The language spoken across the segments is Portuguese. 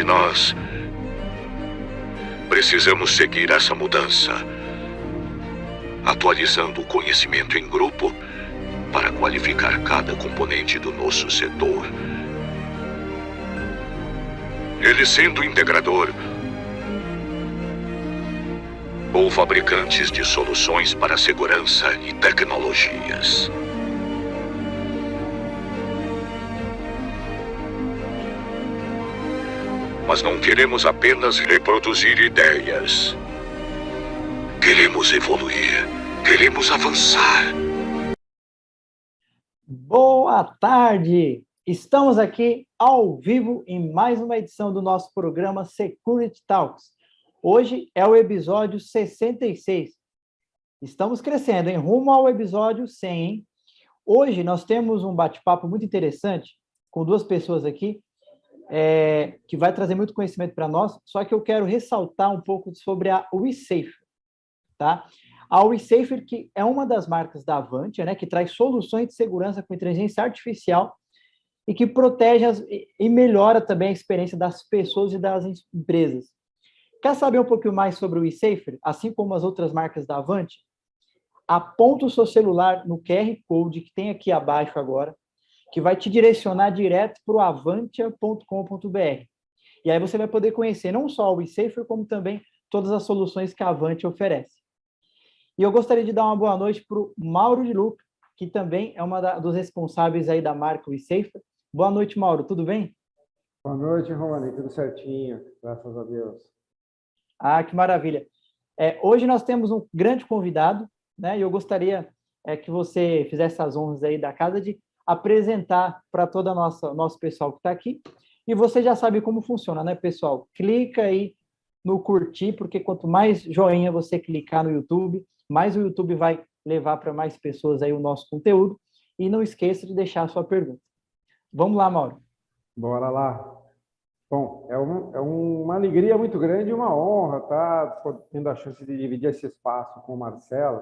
nós precisamos seguir essa mudança, atualizando o conhecimento em grupo para qualificar cada componente do nosso setor. Ele sendo integrador ou fabricantes de soluções para segurança e tecnologias. Mas não queremos apenas reproduzir ideias. Queremos evoluir. Queremos avançar. Boa tarde! Estamos aqui ao vivo em mais uma edição do nosso programa Security Talks. Hoje é o episódio 66. Estamos crescendo, hein? Rumo ao episódio 100, hein? Hoje nós temos um bate-papo muito interessante com duas pessoas aqui, que vai trazer muito conhecimento para nós, só que eu quero ressaltar um pouco sobre a WeSafer, tá? A WeSafer, que é uma das marcas da Avantia, né, que traz soluções de segurança com inteligência artificial e que protege e melhora também a experiência das pessoas e das empresas. Quer saber um pouquinho mais sobre o WeSafer, assim como as outras marcas da Avantia? Aponta o seu celular no QR Code que tem aqui abaixo agora, que vai te direcionar direto para o avantia.com.br. E aí você vai poder conhecer não só o WeSafer, como também todas as soluções que a Avantia oferece. E eu gostaria de dar uma boa noite para o Mauro de Luca, que também é dos responsáveis aí da marca WeSafer. Boa noite, Mauro, tudo bem? Boa noite, Rony, tudo certinho, graças a Deus. Ah, que maravilha. Hoje nós temos um grande convidado, né? E eu gostaria que você fizesse as honras aí da casa de apresentar para todo o nosso pessoal que está aqui. E você já sabe como funciona, né, pessoal? Clica aí no curtir, porque quanto mais joinha você clicar no YouTube, mais o YouTube vai levar para mais pessoas aí o nosso conteúdo. E não esqueça de deixar a sua pergunta. Vamos lá, Mauro. Bora lá. Bom, é uma alegria muito grande e uma honra estar tendo a chance de dividir esse espaço com o Marcelo.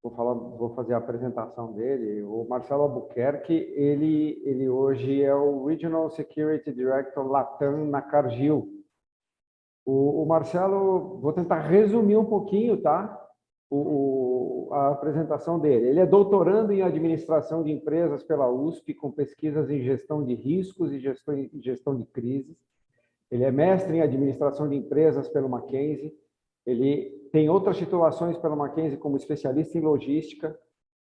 Vou fazer a apresentação dele. O Marcelo Albuquerque, ele hoje é o Regional Security Director Latam na Cargill. O Marcelo, vou tentar resumir um pouquinho, tá? A apresentação dele. Ele é doutorando em administração de empresas pela USP, com pesquisas em gestão de riscos e gestão de crises. Ele é mestre em administração de empresas pelo Mackenzie. Ele tem outras titulações pelo Mackenzie como especialista em logística.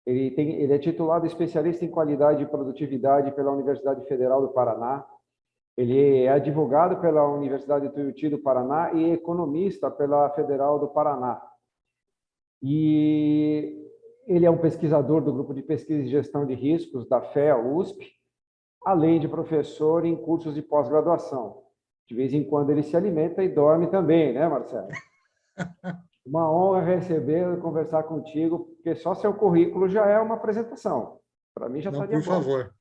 Ele é titulado especialista em qualidade e produtividade pela Universidade Federal do Paraná. Ele é advogado pela Universidade Tuiuti do Paraná e economista pela Federal do Paraná. E ele é um pesquisador do Grupo de Pesquisa e Gestão de Riscos da FEA USP, além de professor em cursos de pós-graduação. De vez em quando ele se alimenta e dorme também, né, Marcelo? Uma honra receber e conversar contigo, porque só seu currículo já é uma apresentação. Para mim já estaria bom. Por favor.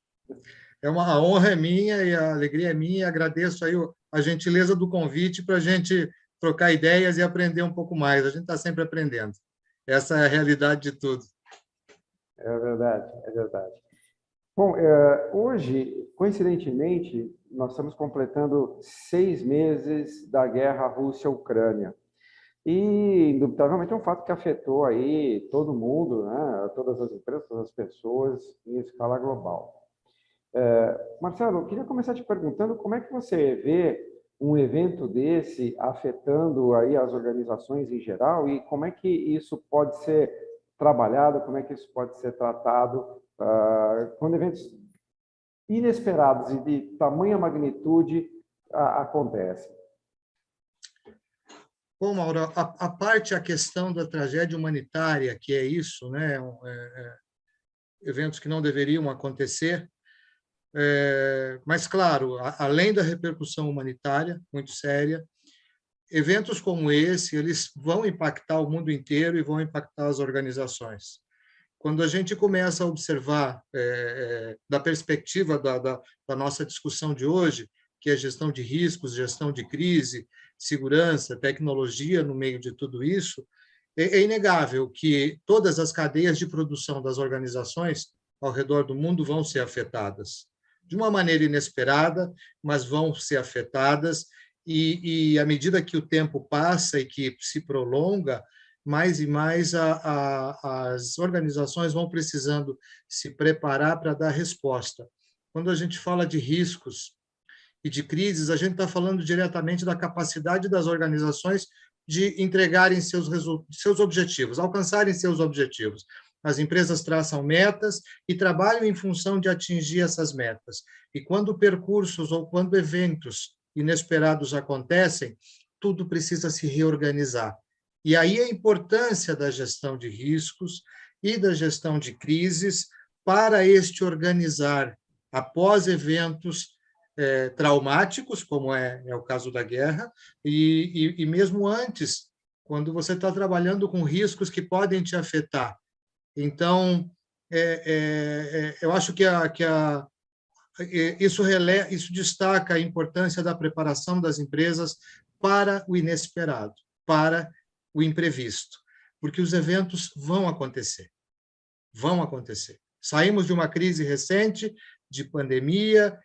A honra é minha e a alegria é minha. Agradeço aí a gentileza do convite para a gente trocar ideias e aprender um pouco mais. A gente está sempre aprendendo. Essa é a realidade de tudo. É verdade, é verdade. Bom, hoje, coincidentemente, nós estamos completando 6 meses da guerra Rússia-Ucrânia. E, indubitavelmente, é um fato que afetou aí todo mundo, né? Todas as empresas, todas as pessoas, em escala global. Marcelo, eu queria começar te perguntando como é que você vê um evento desse afetando aí as organizações em geral e como é que isso pode ser trabalhado, como é que isso pode ser tratado quando eventos inesperados e de tamanha magnitude acontecem. Bom, Mauro, a questão da tragédia humanitária, que é isso, né? Eventos que não deveriam acontecer, mas, claro, além da repercussão humanitária, muito séria, eventos como esse, eles vão impactar o mundo inteiro e vão impactar as organizações. Quando a gente começa a observar, da perspectiva da nossa discussão de hoje, que é gestão de riscos, gestão de crise, segurança, tecnologia no meio de tudo isso, é inegável que todas as cadeias de produção das organizações ao redor do mundo vão ser afetadas. De uma maneira inesperada, mas vão ser afetadas, e à medida que o tempo passa e que se prolonga, mais e mais as organizações vão precisando se preparar para dar resposta. Quando a gente fala de riscos e de crises, a gente está falando diretamente da capacidade das organizações de entregarem seus objetivos, alcançarem seus objetivos. As empresas traçam metas e trabalham em função de atingir essas metas. E quando percursos ou quando eventos inesperados acontecem, tudo precisa se reorganizar. E aí a importância da gestão de riscos e da gestão de crises para este organizar após eventos traumáticos, como é o caso da guerra, e mesmo antes, quando você está trabalhando com riscos que podem te afetar. Então, eu acho que isso destaca a importância da preparação das empresas para o inesperado, para o imprevisto, porque os eventos vão acontecer. Vão acontecer. Saímos de uma crise recente, de pandemia,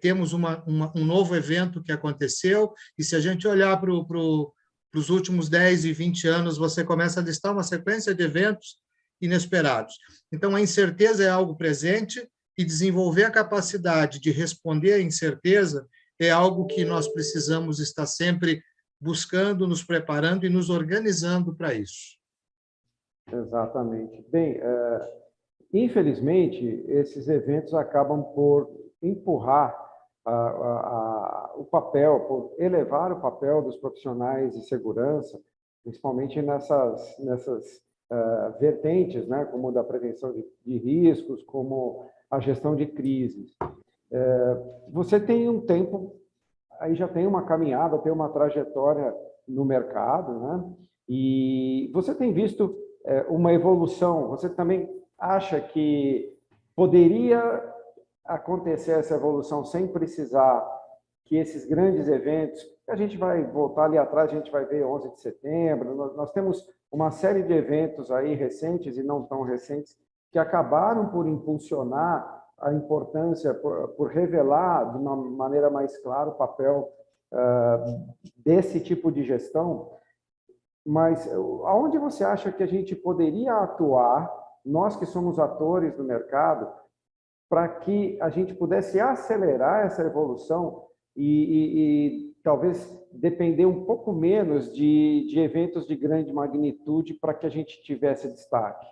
temos um novo evento que aconteceu, e se a gente olhar para os últimos 10 e 20 anos, você começa a listar uma sequência de eventos inesperados. Então, a incerteza é algo presente, e desenvolver a capacidade de responder à incerteza é algo que nós precisamos estar sempre buscando, nos preparando e nos organizando para isso. Exatamente. Bem, infelizmente, esses eventos acabam por empurrar o papel, por elevar o papel dos profissionais de segurança, principalmente nessas vertentes, né, como da prevenção de riscos, como a gestão de crises. Você tem um tempo, aí já tem uma caminhada, tem uma trajetória no mercado, né? E você tem visto uma evolução. Você também acha que poderia acontecer essa evolução sem precisar que esses grandes eventos, a gente vai voltar ali atrás, a gente vai ver 11 de setembro, nós temos uma série de eventos aí recentes e não tão recentes que acabaram por impulsionar a importância, por revelar de uma maneira mais clara o papel desse tipo de gestão. Mas aonde você acha que a gente poderia atuar, nós que somos atores do mercado, para que a gente pudesse acelerar essa evolução e talvez depender um pouco menos de eventos de grande magnitude para que a gente tivesse destaque?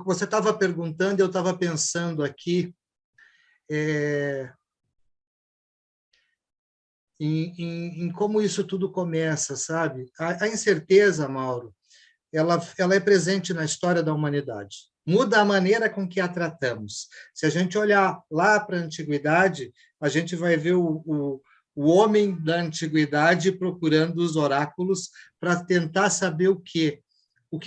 Você estava perguntando, eu estava pensando aqui em como isso tudo começa, sabe? A incerteza, Mauro, ela é presente na história da humanidade. Muda a maneira com que a tratamos. Se a gente olhar lá para a antiguidade, a gente vai ver o homem da antiguidade procurando os oráculos para tentar saber o que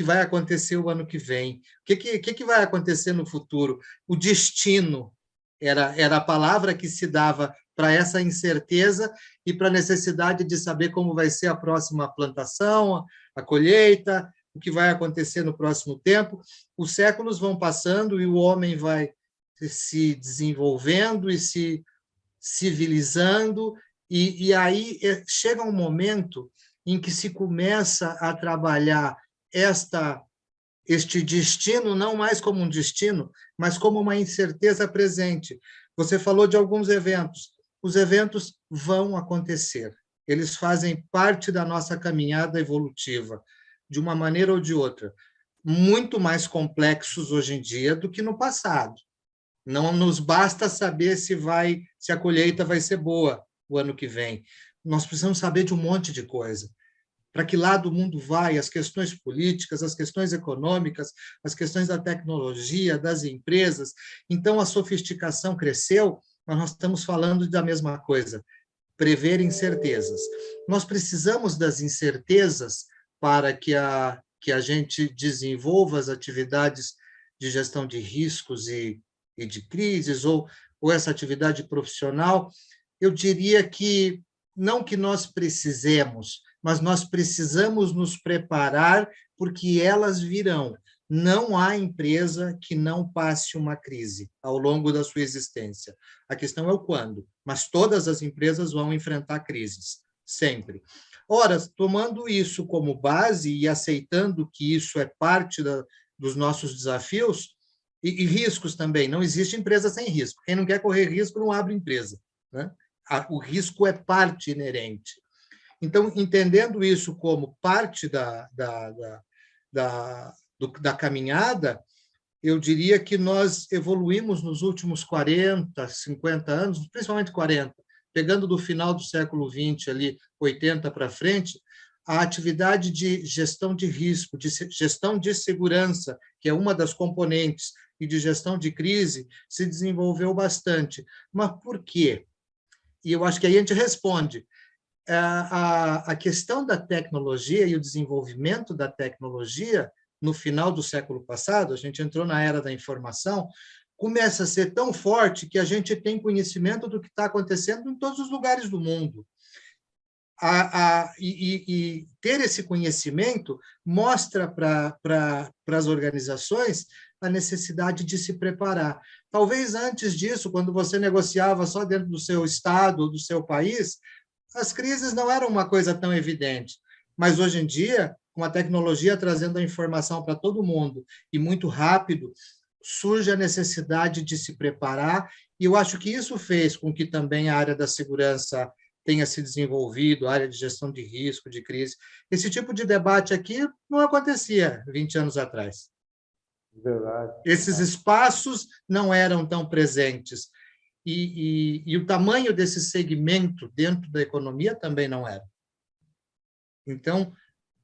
vai acontecer o ano que vem, o que vai acontecer no futuro. O destino era a palavra que se dava para essa incerteza e para a necessidade de saber como vai ser a próxima plantação, a colheita, o que vai acontecer no próximo tempo. Os séculos vão passando e o homem vai se desenvolvendo e se civilizando, e aí chega um momento em que se começa a trabalhar este destino não mais como um destino, mas como uma incerteza presente. Você falou de alguns eventos. Os eventos vão acontecer. Eles fazem parte da nossa caminhada evolutiva, de uma maneira ou de outra. Muito mais complexos hoje em dia do que no passado. Não nos basta saber se a colheita vai ser boa o ano que vem. Nós precisamos saber de um monte de coisa. Para que lado o mundo vai, as questões políticas, as questões econômicas, as questões da tecnologia, das empresas. Então, a sofisticação cresceu, mas nós estamos falando da mesma coisa, prever incertezas. Nós precisamos das incertezas para que a gente desenvolva as atividades de gestão de riscos e de crises, ou essa atividade profissional. Eu diria que não que nós precisemos, mas nós precisamos nos preparar porque elas virão. Não há empresa que não passe uma crise ao longo da sua existência. A questão é o quando, mas todas as empresas vão enfrentar crises, sempre. Ora, tomando isso como base e aceitando que isso é parte dos nossos desafios, e riscos também, não existe empresa sem risco. Quem não quer correr risco não abre empresa, né? O risco é parte inerente. Então, entendendo isso como parte da caminhada, eu diria que nós evoluímos nos últimos 40, 50 anos, principalmente 40, pegando do final do século XX, ali, 80 para frente, a atividade de gestão de risco, de gestão de segurança, que é uma das componentes, e de gestão de crise, se desenvolveu bastante. Mas por quê? E eu acho que aí a gente responde. A questão da tecnologia e o desenvolvimento da tecnologia, no final do século passado, a gente entrou na era da informação, começa a ser tão forte que a gente tem conhecimento do que está acontecendo em todos os lugares do mundo. E ter esse conhecimento mostra para as organizações a necessidade de se preparar. Talvez antes disso, quando você negociava só dentro do seu estado, do seu país, as crises não eram uma coisa tão evidente. Mas hoje em dia, com a tecnologia trazendo a informação para todo mundo e muito rápido, surge a necessidade de se preparar, e eu acho que isso fez com que também a área da segurança tenha se desenvolvido, a área de gestão de risco, de crise. Esse tipo de debate aqui não acontecia 20 anos atrás. Verdade. Esses espaços não eram tão presentes. E o tamanho desse segmento dentro da economia também não era. Então,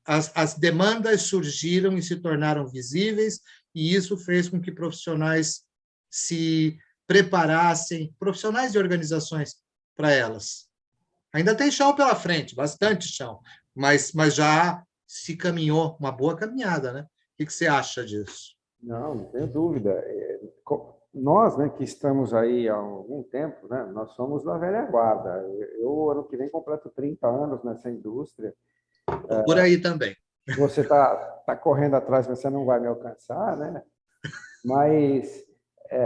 as demandas surgiram e se tornaram visíveis, e isso fez com que profissionais se preparassem, profissionais de organizações, para elas. Ainda tem chão pela frente, bastante chão, mas já se caminhou uma boa caminhada, né? O que você acha disso? Não tenho dúvida. Nós, né, que estamos aí há algum tempo, né, nós somos da velha guarda. Eu, ano que vem, completo 30 anos nessa indústria. Por aí também. Você tá correndo atrás, mas você não vai me alcançar, né? Mas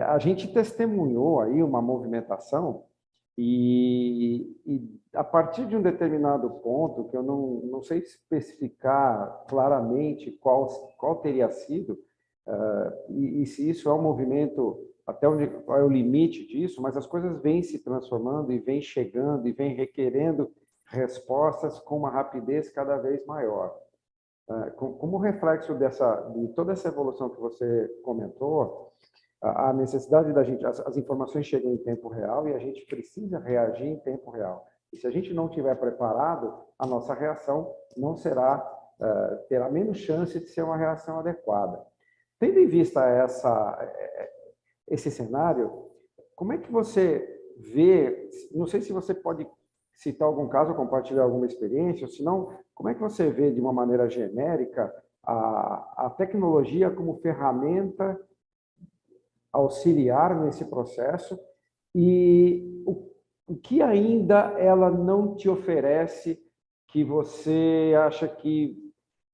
a gente testemunhou aí uma movimentação e a partir de um determinado ponto, que eu não sei especificar claramente qual teria sido, e se isso é um movimento, até onde qual é o limite disso, mas as coisas vêm se transformando e vêm chegando e vêm requerendo respostas com uma rapidez cada vez maior. Como reflexo de toda essa evolução que você comentou, a necessidade da gente, as informações chegam em tempo real e a gente precisa reagir em tempo real. E se a gente não estiver preparado, a nossa reação não terá menos chance de ser uma reação adequada. Tendo em vista esse cenário, como é que você vê, não sei se você pode citar algum caso ou compartilhar alguma experiência, ou se não, como é que você vê de uma maneira genérica a tecnologia como ferramenta auxiliar nesse processo e o que ainda ela não te oferece que você acha que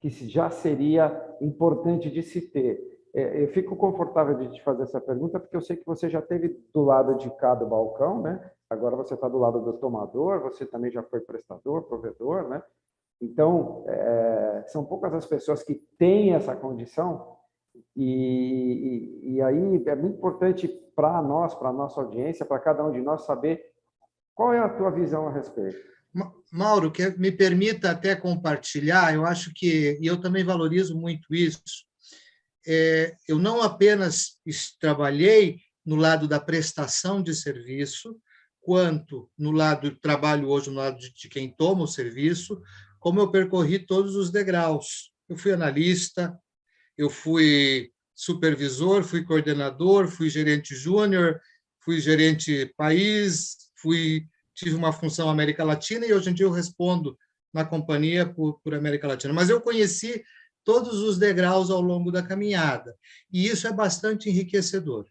já seria importante de se ter? Eu fico confortável de te fazer essa pergunta porque eu sei que você já esteve do lado de cá do balcão, né? Agora você está do lado do tomador, você também já foi prestador, provedor, né? Então, são poucas as pessoas que têm essa condição e aí é muito importante para nós, para a nossa audiência, para cada um de nós saber qual é a tua visão a respeito. Mauro, que me permita até compartilhar, eu acho que, e eu também valorizo muito isso, eu não apenas trabalhei no lado da prestação de serviço, quanto no lado do trabalho hoje, no lado de quem toma o serviço, como eu percorri todos os degraus. Eu fui analista, eu fui supervisor, fui coordenador, fui gerente júnior, fui gerente país, tive uma função América Latina e hoje em dia eu respondo na companhia por América Latina. Mas eu conheci todos os degraus ao longo da caminhada e isso é bastante enriquecedor.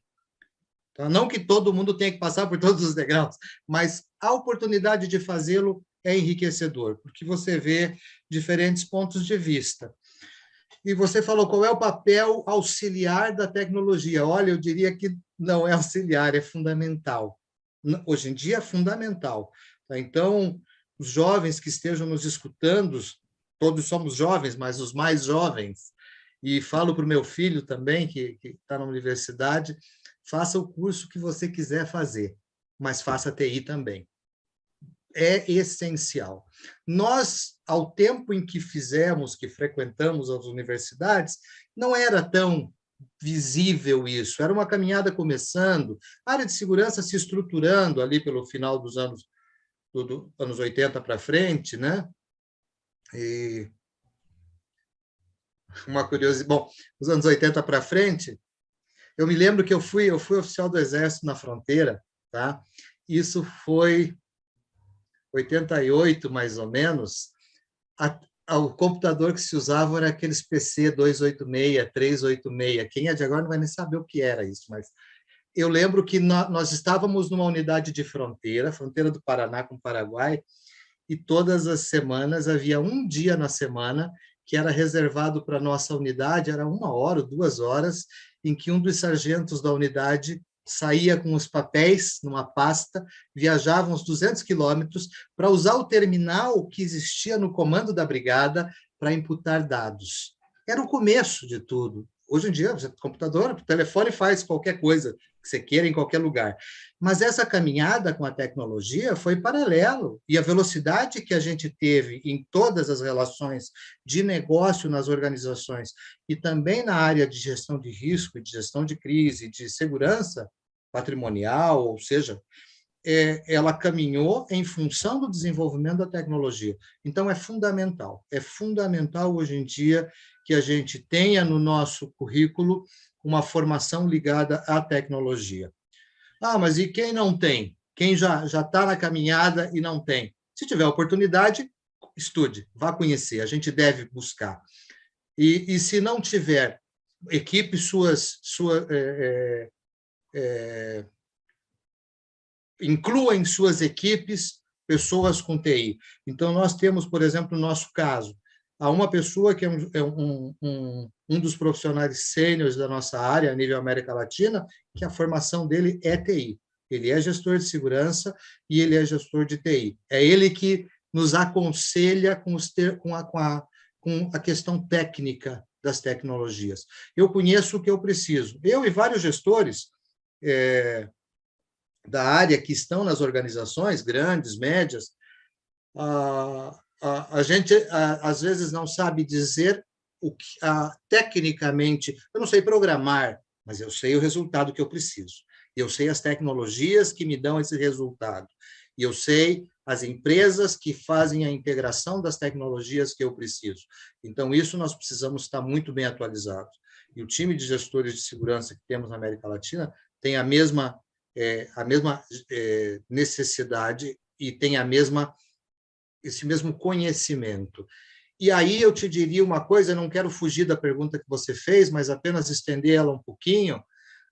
Então, não que todo mundo tenha que passar por todos os degraus, mas a oportunidade de fazê-lo é enriquecedor, porque você vê diferentes pontos de vista. E você falou qual é o papel auxiliar da tecnologia. Olha, eu diria que não é auxiliar, é fundamental. Hoje em dia é fundamental. Tá? Então, os jovens que estejam nos escutando, todos somos jovens, mas os mais jovens, e falo para o meu filho também, que está na universidade, faça o curso que você quiser fazer, mas faça TI também. É essencial. Nós, ao tempo em que frequentamos as universidades, não era tão visível isso, era uma caminhada começando, a área de segurança se estruturando ali pelo final dos anos 80 para frente, né? E uma curiosidade, bom, os anos 80 para frente, eu me lembro que eu fui oficial do Exército na fronteira, tá? Isso foi 88, mais ou menos. O computador que se usava era aqueles PC 286, 386. Quem é de agora não vai nem saber o que era isso, mas eu lembro que nós estávamos numa unidade de fronteira do Paraná com o Paraguai, e todas as semanas havia um dia na semana que era reservado para a nossa unidade, era 1 hora ou 2 horas, em que um dos sargentos da unidade saía com os papéis numa pasta, viajava uns 200 quilômetros para usar o terminal que existia no comando da brigada para imputar dados. Era o começo de tudo. Hoje em dia, o computador, o telefone faz qualquer coisa que você queira em qualquer lugar. Mas essa caminhada com a tecnologia foi paralelo, e a velocidade que a gente teve em todas as relações de negócio nas organizações e também na área de gestão de risco, de gestão de crise, de segurança patrimonial, ou seja, ela caminhou em função do desenvolvimento da tecnologia. Então, é fundamental hoje em dia que a gente tenha no nosso currículo uma formação ligada à tecnologia. Ah, mas e quem não tem? Quem já está na caminhada e não tem? Se tiver oportunidade, estude, vá conhecer, a gente deve buscar. E se não tiver, equipe inclua em suas equipes pessoas com TI. Então, nós temos, por exemplo, no nosso caso, há uma pessoa que é um dos profissionais sêniores da nossa área, a nível América Latina, que a formação dele é TI. Ele é gestor de segurança e ele é gestor de TI. É ele que nos aconselha com a questão técnica das tecnologias. Eu conheço o que eu preciso. Eu e vários gestores da área que estão nas organizações, grandes, médias, a gente, às vezes, não sabe dizer o que, tecnicamente, eu não sei programar, mas eu sei o resultado que eu preciso. Eu sei as tecnologias que me dão esse resultado. E eu sei as empresas que fazem a integração das tecnologias que eu preciso. Então, isso nós precisamos estar muito bem atualizados. E o time de gestores de segurança que temos na América Latina tem a mesma necessidade e tem esse mesmo conhecimento. E aí eu te diria uma coisa, eu não quero fugir da pergunta que você fez, mas apenas estender ela um pouquinho,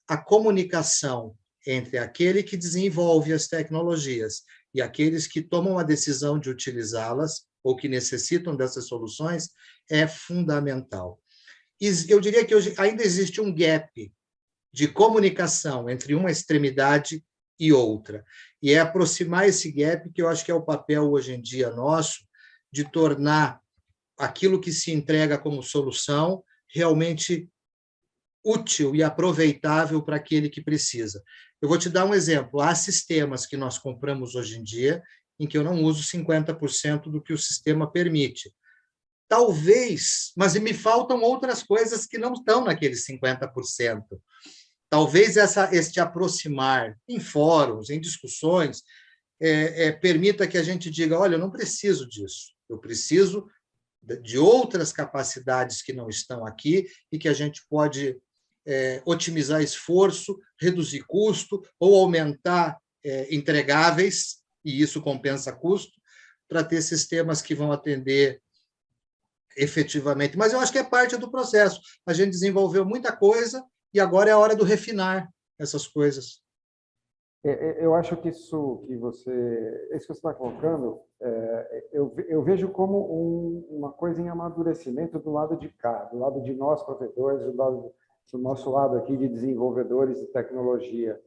a comunicação entre aquele que desenvolve as tecnologias e aqueles que tomam a decisão de utilizá-las ou que necessitam dessas soluções é fundamental. E eu diria que hoje ainda existe um gap de comunicação entre uma extremidade e outra. E é aproximar esse gap que eu acho que é o papel hoje em dia nosso de tornar aquilo que se entrega como solução realmente útil e aproveitável para aquele que precisa. Eu vou te dar um exemplo. Há sistemas que nós compramos hoje em dia em que eu não uso 50% do que o sistema permite. Talvez, mas me faltam outras coisas que não estão naqueles 50%. Talvez este aproximar em fóruns, em discussões, permita que a gente diga, olha, eu não preciso disso, eu preciso de outras capacidades que não estão aqui e que a gente pode otimizar esforço, reduzir custo ou aumentar entregáveis, e isso compensa custo, para ter sistemas que vão atender efetivamente. Mas eu acho que é parte do processo. A gente desenvolveu muita coisa e agora é a hora do refinar essas coisas. Eu acho que isso que você está colocando, eu vejo como uma coisa em amadurecimento do lado de cá, do lado de nós, provedores, do nosso lado aqui de desenvolvedores de tecnologia.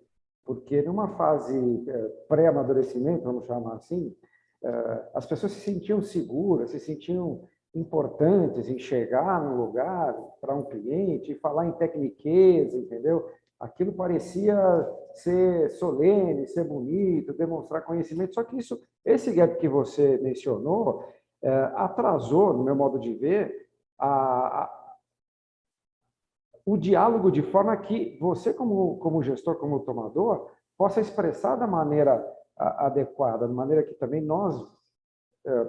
Porque numa fase pré-amadurecimento, vamos chamar assim, as pessoas se sentiam seguras, se sentiam importantes em chegar num lugar para um cliente e falar em tecniquez, entendeu? Aquilo parecia ser solene, ser bonito, demonstrar conhecimento. Só que esse gap que você mencionou atrasou, no meu modo de ver, o diálogo de forma que você, como gestor, como tomador, possa expressar da maneira adequada, de maneira que também nós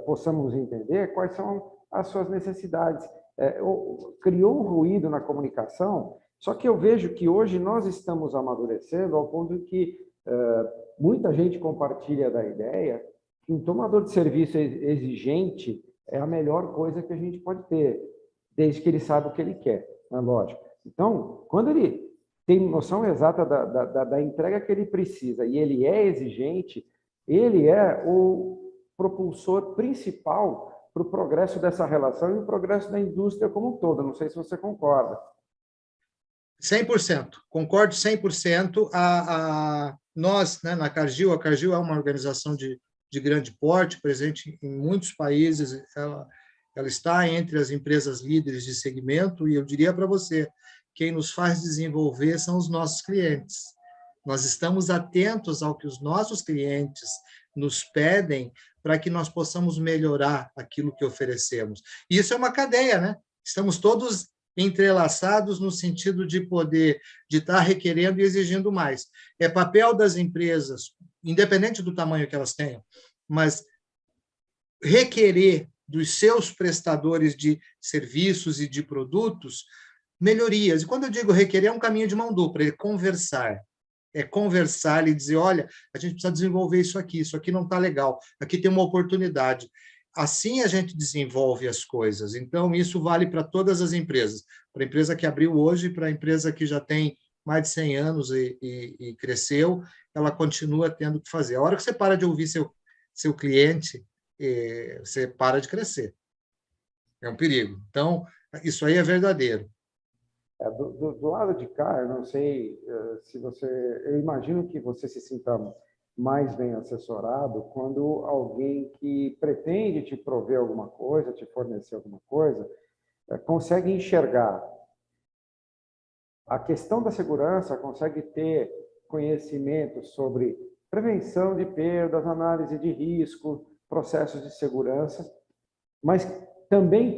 possamos entender quais são as suas necessidades. Criou um ruído na comunicação, só que eu vejo que hoje nós estamos amadurecendo ao ponto que muita gente compartilha da ideia que um tomador de serviço exigente é a melhor coisa que a gente pode ter, desde que ele saiba o que ele quer, né? Lógico. Então, quando ele tem noção exata da entrega que ele precisa e ele é exigente, ele é o propulsor principal para o progresso dessa relação e o progresso da indústria como um todo. Não sei se você concorda. 100%, concordo 100%. Nós, né, na Cargill, a Cargill é uma organização de grande porte, presente em muitos países, ela está entre as empresas líderes de segmento, e eu diria para você, quem nos faz desenvolver são os nossos clientes. Nós estamos atentos ao que os nossos clientes nos pedem para que nós possamos melhorar aquilo que oferecemos. E isso é uma cadeia, né? Estamos todos entrelaçados no sentido de estar requerendo e exigindo mais. É papel das empresas, independente do tamanho que elas tenham, mas requerer dos seus prestadores de serviços e de produtos melhorias. E quando eu digo requerer, é um caminho de mão dupla, é conversar. É conversar e dizer, olha, a gente precisa desenvolver isso aqui não está legal, aqui tem uma oportunidade. Assim a gente desenvolve as coisas. Então, isso vale para todas as empresas. Para a empresa que abriu hoje, para a empresa que já tem mais de 100 anos e cresceu, ela continua tendo que fazer. A hora que você para de ouvir seu cliente, você para de crescer. É um perigo. Então, isso aí é verdadeiro. Do lado de cá, eu não sei se você... Eu imagino que você se sinta mais bem assessorado quando alguém que pretende te prover alguma coisa, te fornecer alguma coisa, consegue enxergar a questão da segurança, consegue ter conhecimento sobre prevenção de perdas, análise de risco, processos de segurança, mas também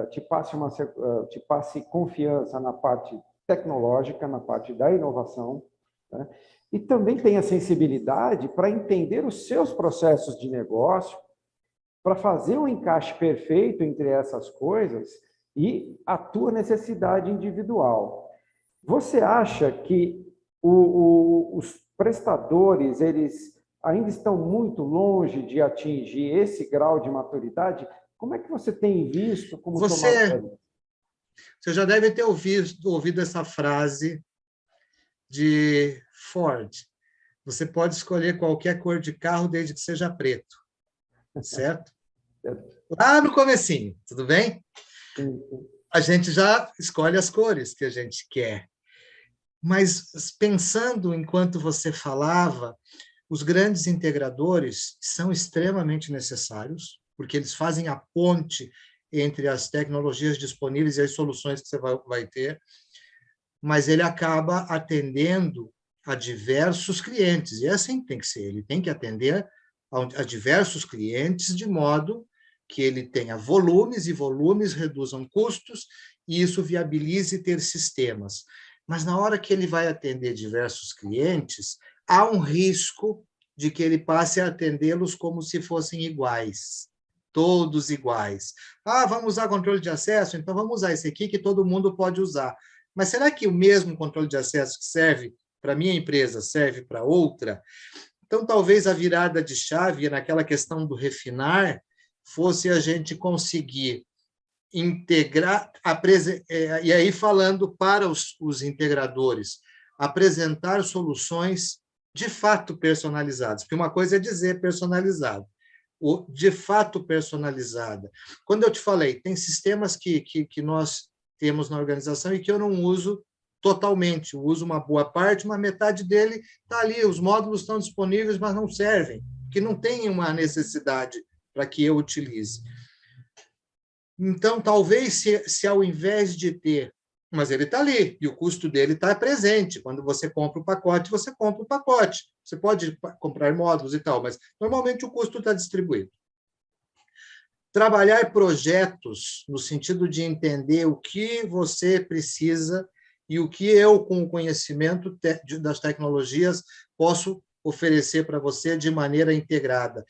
te passe confiança na parte tecnológica, na parte da inovação, né? E também tenha sensibilidade para entender os seus processos de negócio, para fazer um encaixe perfeito entre essas coisas e a tua necessidade individual. Você acha que os prestadores, eles ainda estão muito longe de atingir esse grau de maturidade? Como é que você tem visto como tomador? Você já deve ter ouvido essa frase de Ford. Você pode escolher qualquer cor de carro desde que seja preto. Certo? Lá no comecinho, tudo bem? A gente já escolhe as cores que a gente quer. Mas, pensando enquanto você falava, os grandes integradores são extremamente necessários, porque eles fazem a ponte entre as tecnologias disponíveis e as soluções que você vai ter, mas ele acaba atendendo a diversos clientes, e assim tem que ser, ele tem que atender a diversos clientes de modo que ele tenha volumes, e volumes reduzam custos, e isso viabilize ter sistemas. Mas na hora que ele vai atender diversos clientes, há um risco de que ele passe a atendê-los como se fossem iguais, todos iguais. Vamos usar controle de acesso? Então vamos usar esse aqui que todo mundo pode usar. Mas será que o mesmo controle de acesso que serve para a minha empresa serve para outra? Então, talvez a virada de chave naquela questão do refinar fosse a gente conseguir integrar, e aí falando para os integradores, apresentar soluções de fato personalizadas, porque uma coisa é dizer personalizado, o de fato personalizada. Quando eu te falei, tem sistemas que nós temos na organização e que eu não uso totalmente, eu uso uma boa parte, uma metade dele está ali, os módulos estão disponíveis, mas não servem, que não tem uma necessidade para que eu utilize. Então, talvez, se ao invés de ter, mas ele está ali, e o custo dele está presente. Quando você compra o pacote, você compra o pacote. Você pode comprar módulos e tal, mas normalmente o custo está distribuído. Trabalhar projetos no sentido de entender o que você precisa e o que eu, com o conhecimento das tecnologias, posso oferecer para você de maneira integrada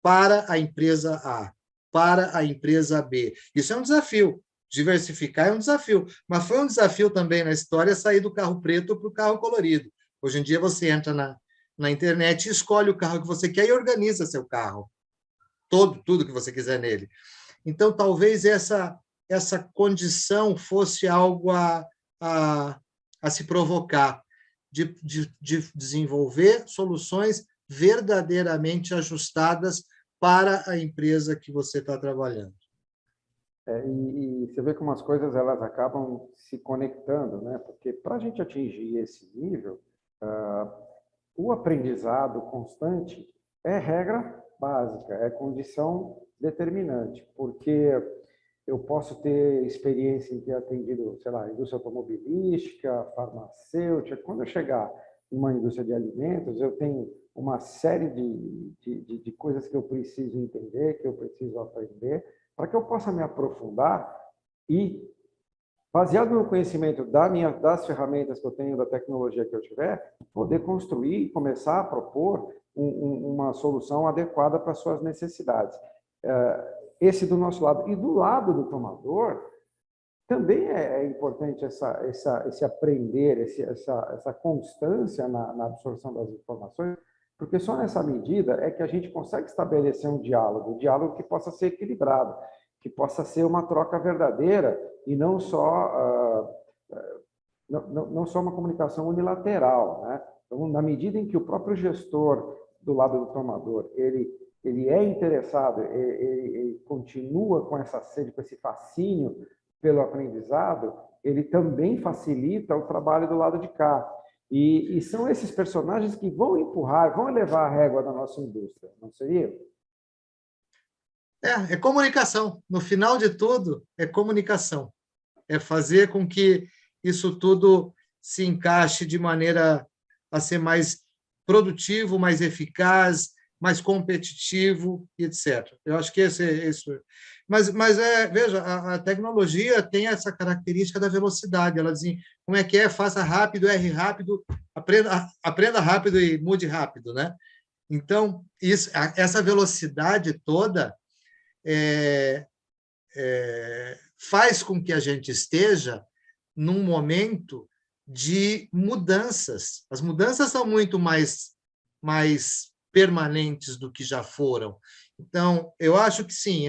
para a empresa A, para a empresa B. Isso é um desafio. Diversificar é um desafio, mas foi um desafio também na história sair do carro preto para o carro colorido. Hoje em dia você entra na internet e escolhe o carro que você quer e organiza seu carro. Tudo que você quiser nele. Então, talvez essa condição fosse algo a se provocar, de desenvolver soluções verdadeiramente ajustadas para a empresa que você está trabalhando. E você vê como as coisas elas acabam se conectando, né? Porque para a gente atingir esse nível, o aprendizado constante é regra básica, é condição determinante, porque eu posso ter experiência em ter atendido, sei lá, indústria automobilística, farmacêutica. Quando eu chegar em uma indústria de alimentos, eu tenho uma série de coisas que eu preciso entender, que eu preciso aprender, para que eu possa me aprofundar e, baseado no conhecimento das ferramentas que eu tenho, da tecnologia que eu tiver, poder construir e começar a propor uma solução adequada para as suas necessidades. Esse do nosso lado. E do lado do tomador, também é importante esse aprender, essa constância na absorção das informações, porque só nessa medida é que a gente consegue estabelecer um diálogo que possa ser equilibrado, que possa ser uma troca verdadeira e não só uma comunicação unilateral, né? Então, na medida em que o próprio gestor do lado do tomador, ele é interessado, ele continua com essa sede, com esse fascínio pelo aprendizado, ele também facilita o trabalho do lado de cá. E são esses personagens que vão empurrar, vão elevar a régua da nossa indústria, não seria? É comunicação. No final de tudo, é comunicação. É fazer com que isso tudo se encaixe de maneira a ser mais produtivo, mais eficaz, mais competitivo, etc. Eu acho que esse é isso. Mas veja, a tecnologia tem essa característica da velocidade. Ela diz, como é que é? Faça rápido, erre rápido, aprenda rápido e mude rápido, né? Então, essa velocidade toda faz com que a gente esteja num momento de mudanças. As mudanças são muito mais permanentes do que já foram. Então, eu acho que sim,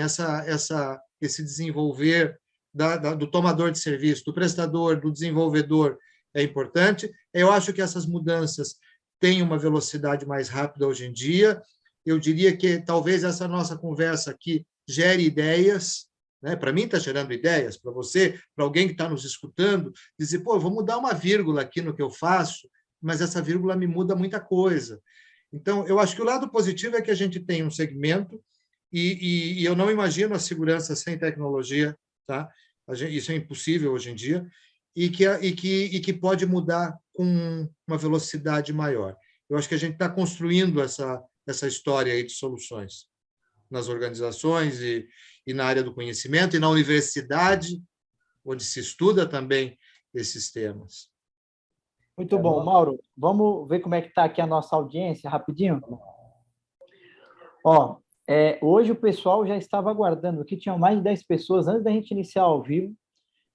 esse desenvolver do tomador de serviço, do prestador, do desenvolvedor é importante. Eu acho que essas mudanças têm uma velocidade mais rápida hoje em dia. Eu diria que talvez essa nossa conversa aqui gere ideias, né? Para mim está gerando ideias, para você, para alguém que está nos escutando, dizer, pô, eu vou mudar uma vírgula aqui no que eu faço, mas essa vírgula me muda muita coisa. Então, eu acho que o lado positivo é que a gente tem um segmento e eu não imagino a segurança sem tecnologia, tá? Isso é impossível hoje em dia, e que pode mudar com uma velocidade maior. Eu acho que a gente está construindo essa história aí de soluções nas organizações e na área do conhecimento e na universidade, onde se estuda também esses temas. Muito bom, Mauro. Vamos ver como é que está aqui a nossa audiência, rapidinho? Ó, hoje o pessoal já estava aguardando aqui, tinham mais de 10 pessoas antes da gente iniciar ao vivo,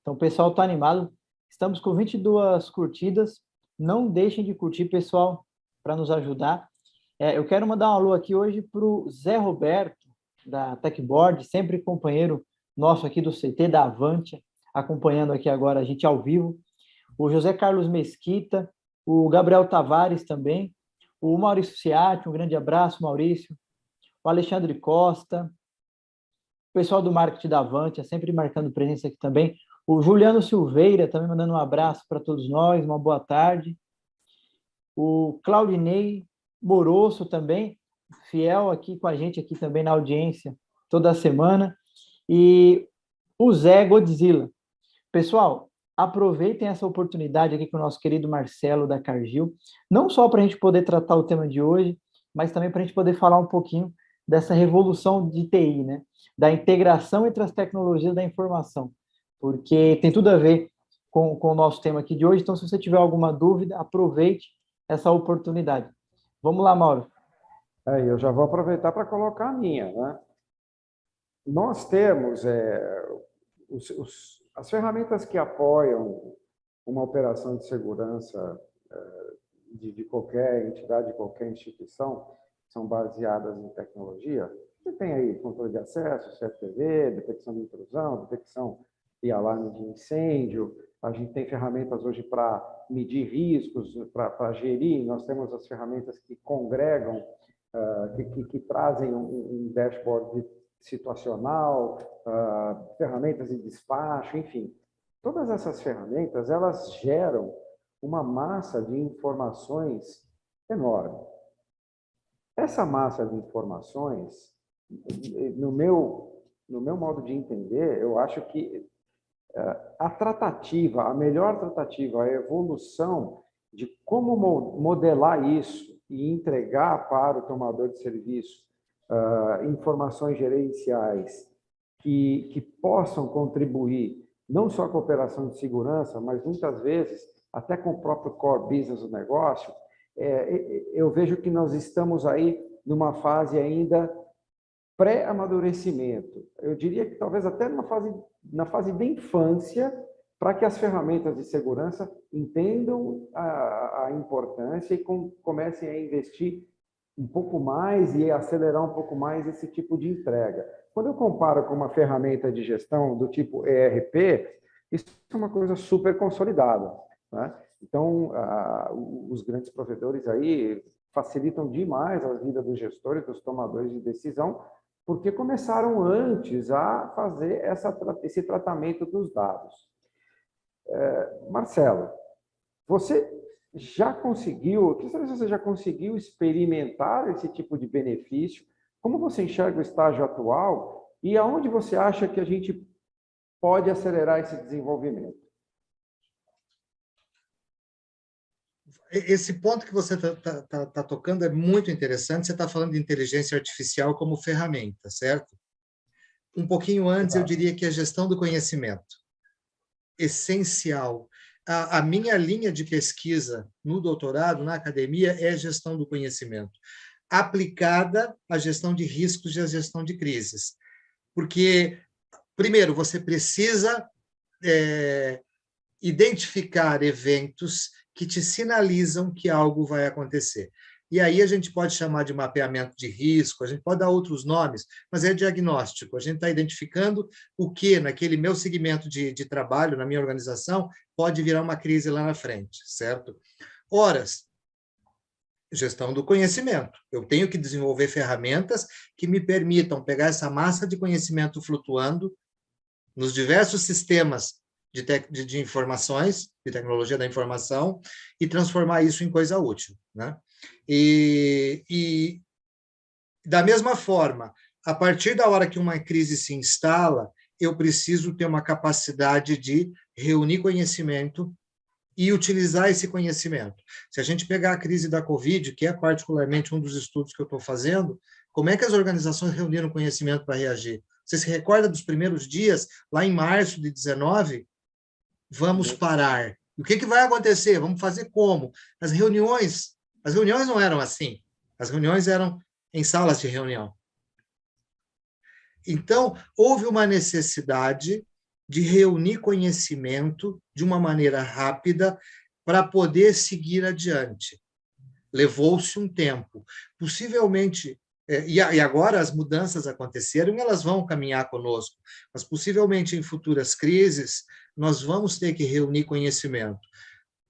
então o pessoal está animado. Estamos com 22 curtidas, não deixem de curtir, pessoal, para nos ajudar. Eu quero mandar um alô aqui hoje para o Zé Roberto, da Techboard, sempre companheiro nosso aqui do CT, da Avantia, acompanhando aqui agora a gente ao vivo. O José Carlos Mesquita, o Gabriel Tavares também, o Maurício Ciatti, um grande abraço, Maurício, o Alexandre Costa, o pessoal do marketing da Avante, sempre marcando presença aqui também, o Juliano Silveira também mandando um abraço para todos nós, uma boa tarde, o Claudinei Morosso também, fiel aqui com a gente aqui também na audiência toda semana, e o Zé Godzilla. Pessoal, aproveitem essa oportunidade aqui com o nosso querido Marcelo da Cargill, não só para a gente poder tratar o tema de hoje, mas também para a gente poder falar um pouquinho dessa revolução de TI, né? Da integração entre as tecnologias da informação, porque tem tudo a ver com o nosso tema aqui de hoje, então se você tiver alguma dúvida, aproveite essa oportunidade. Vamos lá, Mauro. Eu já vou aproveitar para colocar a minha, né? Nós temos as ferramentas que apoiam uma operação de segurança de qualquer entidade, de qualquer instituição, são baseadas em tecnologia. Você tem aí controle de acesso, CFTV, detecção de intrusão, detecção e alarme de incêndio. A gente tem ferramentas hoje para medir riscos, para gerir. Nós temos as ferramentas que congregam, que trazem um dashboard situacional, ferramentas de despacho, enfim. Todas essas ferramentas, elas geram uma massa de informações enorme. Essa massa de informações, no meu modo de entender, eu acho que a melhor tratativa, a evolução de como modelar isso e entregar para o tomador de serviço informações gerenciais que possam contribuir não só com a operação de segurança, mas muitas vezes até com o próprio core business do negócio, eu vejo que nós estamos aí numa fase ainda pré-amadurecimento. Eu diria que talvez até na fase da infância, para que as ferramentas de segurança entendam a importância e comecem a investir um pouco mais e acelerar um pouco mais esse tipo de entrega. Quando eu comparo com uma ferramenta de gestão do tipo ERP, isso é uma coisa super consolidada, né? Então, os grandes provedores aí facilitam demais a vida dos gestores, dos tomadores de decisão, porque começaram antes a fazer esse tratamento dos dados. Marcelo, você já conseguiu experimentar esse tipo de benefício? Como você enxerga o estágio atual e aonde você acha que a gente pode acelerar esse desenvolvimento? Esse ponto que você está tocando é muito interessante. Você está falando de inteligência artificial como ferramenta, certo? Um pouquinho antes, eu diria que a gestão do conhecimento, essencial. A minha linha de pesquisa no doutorado, na academia, é gestão do conhecimento, aplicada à gestão de riscos e à gestão de crises. Porque, primeiro, você precisa identificar eventos que te sinalizam que algo vai acontecer. E aí a gente pode chamar de mapeamento de risco, a gente pode dar outros nomes, mas é diagnóstico. A gente está identificando o que, naquele meu segmento de trabalho, na minha organização, pode virar uma crise lá na frente, certo? Horas, gestão do conhecimento. Eu tenho que desenvolver ferramentas que me permitam pegar essa massa de conhecimento flutuando nos diversos sistemas de informações, de tecnologia da informação, e transformar isso em coisa útil, né? E da mesma forma, a partir da hora que uma crise se instala, eu preciso ter uma capacidade de reunir conhecimento e utilizar esse conhecimento. Se a gente pegar a crise da Covid, que é particularmente um dos estudos que eu estou fazendo, como é que as organizações reuniram conhecimento para reagir? Você se recorda dos primeiros dias, lá em março de 19? Vamos parar. O que vai acontecer? Vamos fazer como? As reuniões não eram assim. As reuniões eram em salas de reunião. Então, houve uma necessidade de reunir conhecimento de uma maneira rápida para poder seguir adiante. Levou-se um tempo. Possivelmente, e agora as mudanças aconteceram e elas vão caminhar conosco, mas possivelmente em futuras crises nós vamos ter que reunir conhecimento.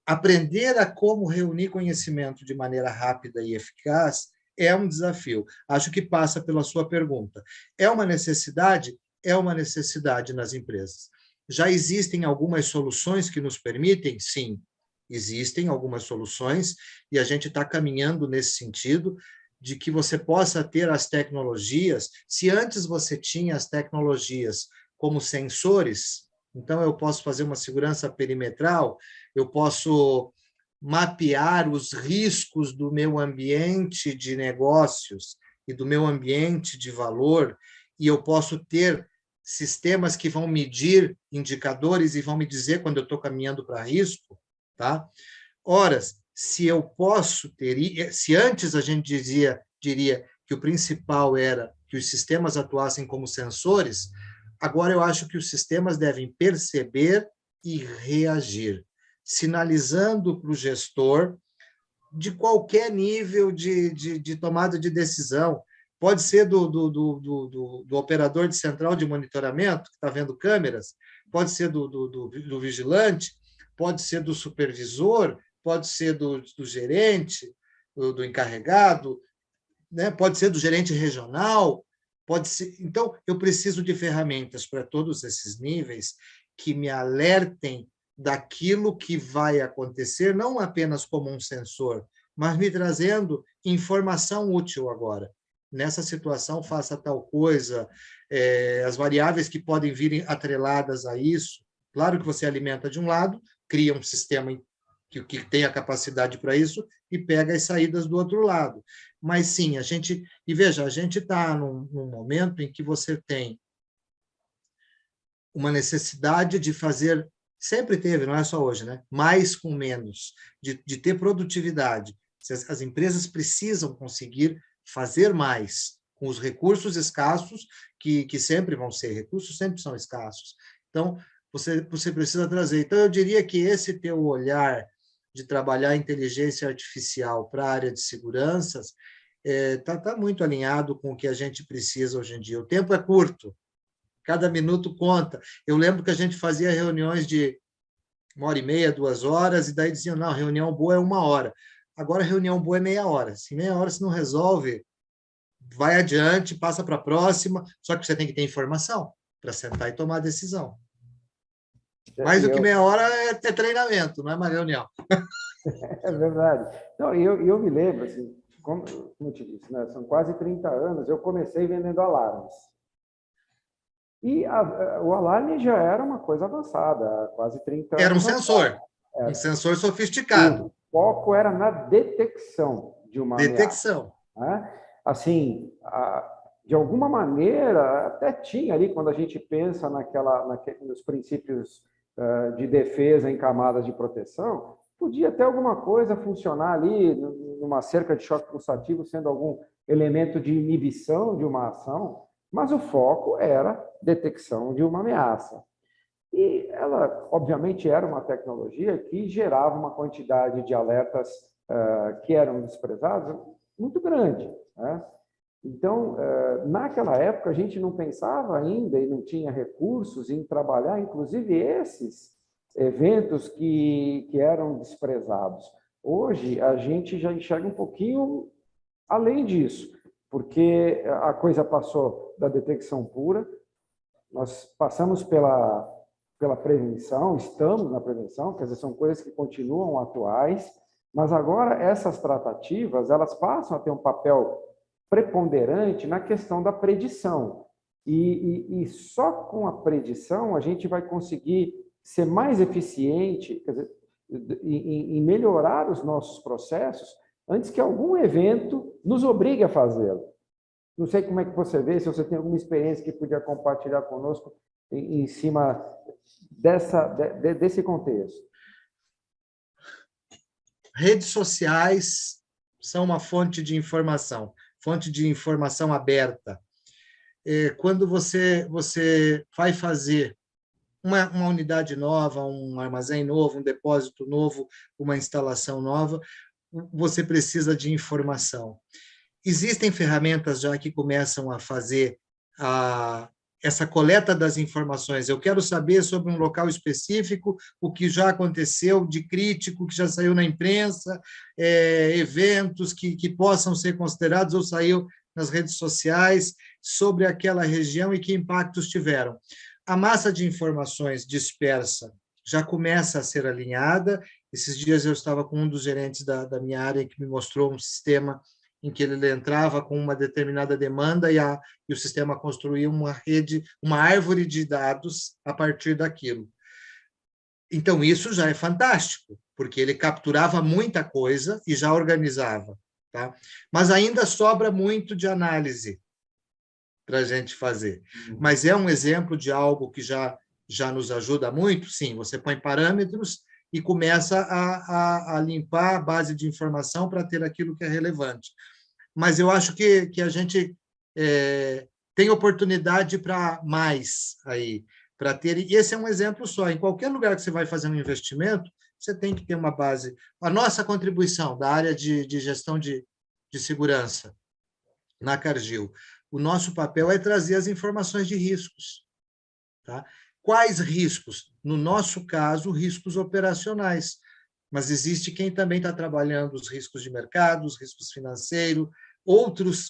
aprender a como reunir conhecimento de maneira rápida e eficaz é um desafio. Acho que passa pela sua pergunta. É uma necessidade? É uma necessidade nas empresas. Já existem algumas soluções que nos permitem? Sim, existem algumas soluções, e a gente está caminhando nesse sentido, de que você possa ter as tecnologias. Se antes você tinha as tecnologias como sensores, então eu posso fazer uma segurança perimetral, eu posso mapear os riscos do meu ambiente de negócios e do meu ambiente de valor, e eu posso ter sistemas que vão medir indicadores e vão me dizer quando eu estou caminhando para risco, tá? Ora, se eu posso ter, se antes a gente diria que o principal era que os sistemas atuassem como sensores, agora eu acho que os sistemas devem perceber e reagir, sinalizando para o gestor de qualquer nível de tomada de decisão. Pode ser do operador de central de monitoramento, que está vendo câmeras, pode ser do vigilante, pode ser do supervisor, pode ser do gerente, do encarregado, né? Pode ser do gerente regional, pode ser. Então, eu preciso de ferramentas para todos esses níveis que me alertem daquilo que vai acontecer, não apenas como um sensor, mas me trazendo informação útil agora. Nessa situação, faça tal coisa, as variáveis que podem vir atreladas a isso. Claro que você alimenta de um lado, cria um sistema que tem a capacidade para isso e pega as saídas do outro lado. Mas, sim, a gente está num momento em que você tem uma necessidade de fazer, sempre teve, não é só hoje, né? Mais com menos, de ter produtividade. As empresas precisam conseguir fazer mais com os recursos escassos, que sempre vão ser, recursos sempre são escassos. Então, você precisa trazer. Então, eu diria que esse teu olhar de trabalhar inteligência artificial para a área de seguranças está muito alinhado com o que a gente precisa hoje em dia. O tempo é curto, cada minuto conta. Eu lembro que a gente fazia reuniões de 1h30, 2 horas, e daí diziam, não, reunião boa é 1 hora. Agora, reunião boa é meia hora. Se meia hora você não resolve, vai adiante, passa para a próxima, só que você tem que ter informação para sentar e tomar a decisão. Mais do que meia hora é ter treinamento, não é uma reunião. É verdade. Não, eu me lembro, assim, como eu te disse, né, são quase 30 anos, eu comecei vendendo alarmes. E o alarme já era uma coisa avançada, há quase 30 anos. Era um sensor, um sensor sofisticado. O foco era na detecção de uma detecção. Ameaça, né? Assim, de alguma maneira, até tinha ali, quando a gente pensa nos princípios de defesa em camadas de proteção, podia até alguma coisa funcionar ali, numa cerca de choque pulsativo, sendo algum elemento de inibição de uma ação, mas o foco era detecção de uma ameaça. E ela, obviamente, era uma tecnologia que gerava uma quantidade de alertas que eram desprezados muito grande, né? Então, naquela época, a gente não pensava ainda e não tinha recursos em trabalhar, inclusive, esses eventos que eram desprezados. Hoje, a gente já enxerga um pouquinho além disso, porque a coisa passou da detecção pura, nós passamos pela prevenção, estamos na prevenção, quer dizer, são coisas que continuam atuais, mas agora essas tratativas, elas passam a ter um papel preponderante na questão da predição. E só com a predição a gente vai conseguir ser mais eficiente, quer dizer, em melhorar os nossos processos antes que algum evento nos obrigue a fazê-lo. Não sei como é que você vê, se você tem alguma experiência que podia compartilhar conosco em cima desse contexto. Redes sociais são uma fonte de informação aberta. Quando você vai fazer uma unidade nova, um armazém novo, um depósito novo, uma instalação nova, você precisa de informação. Existem ferramentas já que começam a fazer essa coleta das informações. Eu quero saber sobre um local específico, o que já aconteceu de crítico, que já saiu na imprensa, eventos que possam ser considerados ou saiu nas redes sociais sobre aquela região e que impactos tiveram. A massa de informações dispersa já começa a ser alinhada. Esses dias eu estava com um dos gerentes da minha área que me mostrou um sistema em que ele entrava com uma determinada demanda e o sistema construía uma rede, uma árvore de dados a partir daquilo. Então, isso já é fantástico, porque ele capturava muita coisa e já organizava. Tá? Mas ainda sobra muito de análise para a gente fazer. Mas é um exemplo de algo que já nos ajuda muito? Sim, você põe parâmetros e começa a limpar a base de informação para ter aquilo que é relevante. Mas eu acho que a gente tem oportunidade para mais aí, para ter. E esse é um exemplo só. Em qualquer lugar que você vai fazer um investimento, você tem que ter uma base. A nossa contribuição da área de gestão de segurança na Cargill, o nosso papel é trazer as informações de riscos. Tá? Quais riscos? No nosso caso, riscos operacionais. Mas existe quem também está trabalhando os riscos de mercado, os riscos financeiros,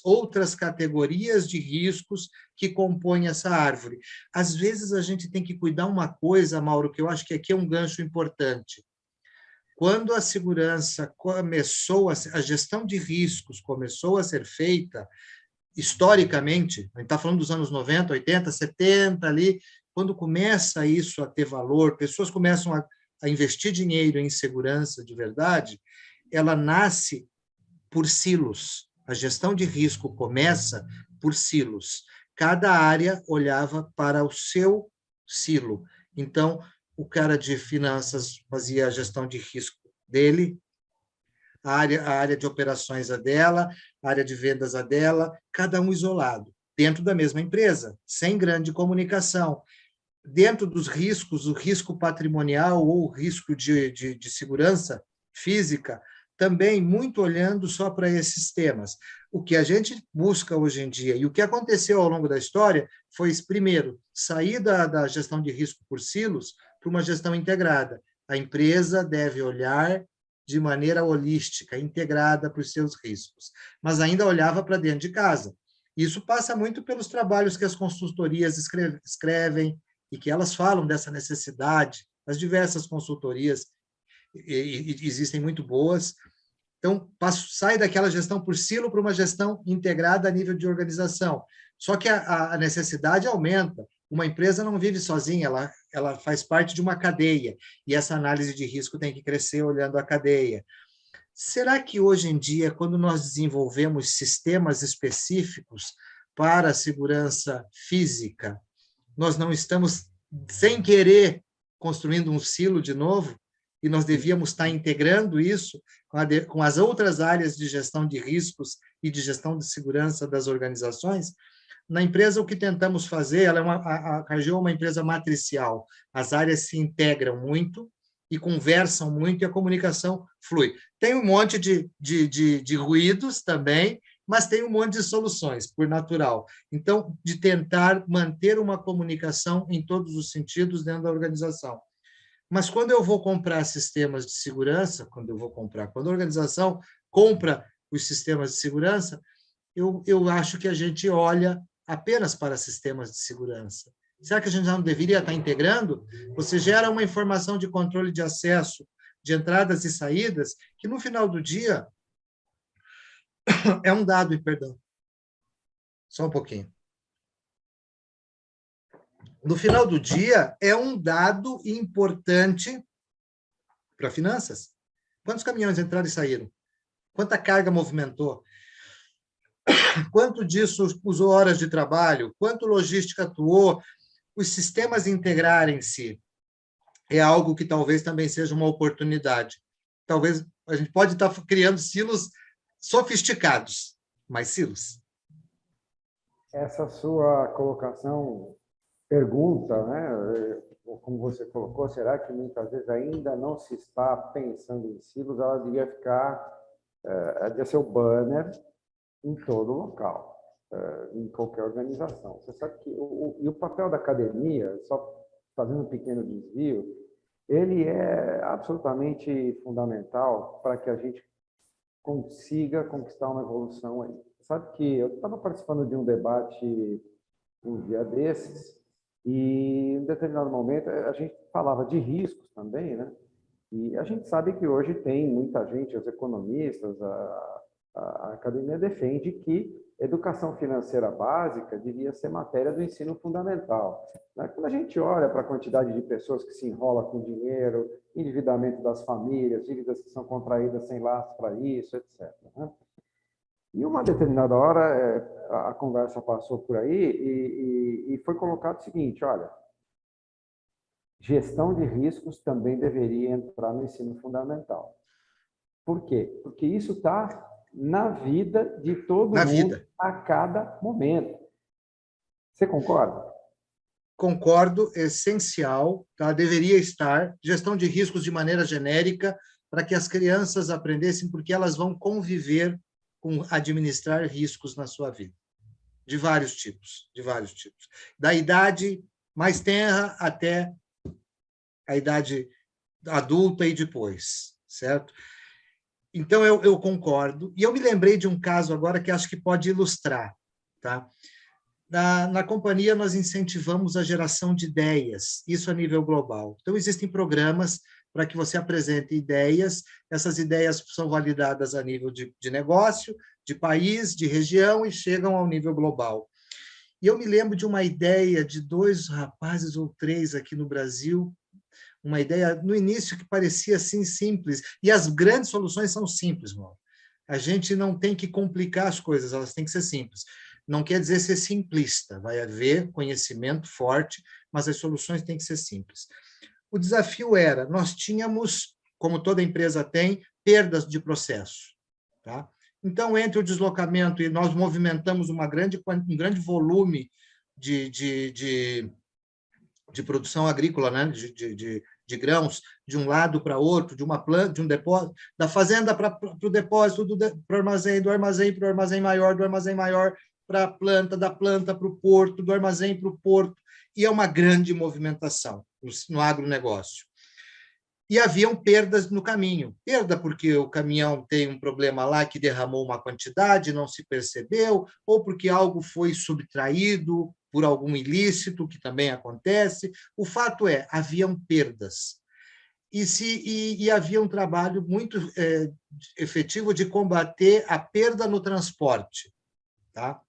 outras categorias de riscos que compõem essa árvore. Às vezes, a gente tem que cuidar uma coisa, Mauro, que eu acho que aqui é um gancho importante. Quando a segurança começou, a gestão de riscos começou a ser feita, historicamente, a gente está falando dos anos 90, 80, 70, ali, quando começa isso a ter valor, pessoas começam a investir dinheiro em segurança de verdade, ela nasce por silos. A gestão de risco começa por silos. Cada área olhava para o seu silo. Então, o cara de finanças fazia a gestão de risco dele, a área de operações a dela, a área de vendas a dela, cada um isolado, dentro da mesma empresa, sem grande comunicação. Dentro dos riscos, o risco patrimonial ou o risco de segurança física, também muito olhando só para esses temas. O que a gente busca hoje em dia, e o que aconteceu ao longo da história, foi, primeiro, sair da gestão de risco por silos para uma gestão integrada. A empresa deve olhar de maneira holística, integrada para os seus riscos, mas ainda olhava para dentro de casa. Isso passa muito pelos trabalhos que as consultorias escrevem e que elas falam dessa necessidade, as diversas consultorias e existem muito boas. Então, sai daquela gestão por silo para uma gestão integrada a nível de organização. Só que a necessidade aumenta. Uma empresa não vive sozinha, ela faz parte de uma cadeia, e essa análise de risco tem que crescer olhando a cadeia. Será que hoje em dia, quando nós desenvolvemos sistemas específicos para a segurança física, nós não estamos, sem querer, construindo um silo de novo, e nós devíamos estar integrando isso com as outras áreas de gestão de riscos e de gestão de segurança das organizações? Na empresa, o que tentamos fazer, a Cargill é uma empresa matricial, as áreas se integram muito e conversam muito, e a comunicação flui. Tem um monte de ruídos também, mas tem um monte de soluções, por natural. Então, de tentar manter uma comunicação em todos os sentidos dentro da organização. Mas quando eu vou comprar sistemas de segurança, quando a organização compra os sistemas de segurança, eu acho que a gente olha apenas para sistemas de segurança. Será que a gente já não deveria estar integrando? Você gera uma informação de controle de acesso, de entradas e saídas, que no final do dia é um dado, perdão. Só um pouquinho. No final do dia, é um dado importante para finanças. Quantos caminhões entraram e saíram? Quanta carga movimentou? Quanto disso usou horas de trabalho? Quanto logística atuou? Os sistemas integrarem-se é algo que talvez também seja uma oportunidade. Talvez a gente pode estar criando silos sofisticados, mas silos. Essa sua colocação, pergunta, né? Como você colocou, será que muitas vezes ainda não se está pensando em silos? Ela devia ficar, devia ser o banner em todo local. em qualquer organização. Você sabe que o papel da academia, só fazendo um pequeno desvio, ele é absolutamente fundamental para que a gente consiga conquistar uma evolução aí. Sabe que eu estava participando de um debate um dia desses e, em determinado momento, a gente falava de riscos também, né? E a gente sabe que hoje tem muita gente, os economistas, a academia defende que educação financeira básica devia ser matéria do ensino fundamental. Quando a gente olha para a quantidade de pessoas que se enrola com dinheiro, endividamento das famílias, dívidas que são contraídas sem laço para isso, etc. E uma determinada hora a conversa passou por aí e foi colocado o seguinte, olha, gestão de riscos também deveria entrar no ensino fundamental. Por quê? Porque isso está na vida de todo mundo a cada momento. Você concorda? Concordo, é essencial, tá? Deveria estar, gestão de riscos de maneira genérica, para que as crianças aprendessem, porque elas vão conviver com administrar riscos na sua vida, de vários tipos. Da idade mais tenra até a idade adulta e depois, certo? Então, eu concordo. E eu me lembrei de um caso agora que acho que pode ilustrar. Tá? Na companhia, nós incentivamos a geração de ideias, isso a nível global. Então, existem programas para que você apresente ideias, essas ideias são validadas a nível de negócio, de país, de região e chegam ao nível global. E eu me lembro de uma ideia de 2 rapazes ou 3 aqui no Brasil, uma ideia no início que parecia assim simples, e as grandes soluções são simples, Mauro. A gente não tem que complicar as coisas, elas têm que ser simples. Não quer dizer ser simplista, vai haver conhecimento forte, mas as soluções têm que ser simples. O desafio era, nós tínhamos, como toda empresa tem, perdas de processo. Tá? Então, entre o deslocamento e nós movimentamos um grande volume de produção agrícola, né? de grãos, de um lado para outro, de uma planta, de um depósito, da fazenda para o depósito, para o armazém, do armazém para o armazém maior, do armazém maior para a planta, da planta para o porto, do armazém para o porto, e é uma grande movimentação no agronegócio. E haviam perdas no caminho. Perda porque o caminhão tem um problema lá que derramou uma quantidade, não se percebeu, ou porque algo foi subtraído por algum ilícito, que também acontece. O fato é, haviam perdas. E havia um trabalho muito efetivo de combater a perda no transporte. Tá?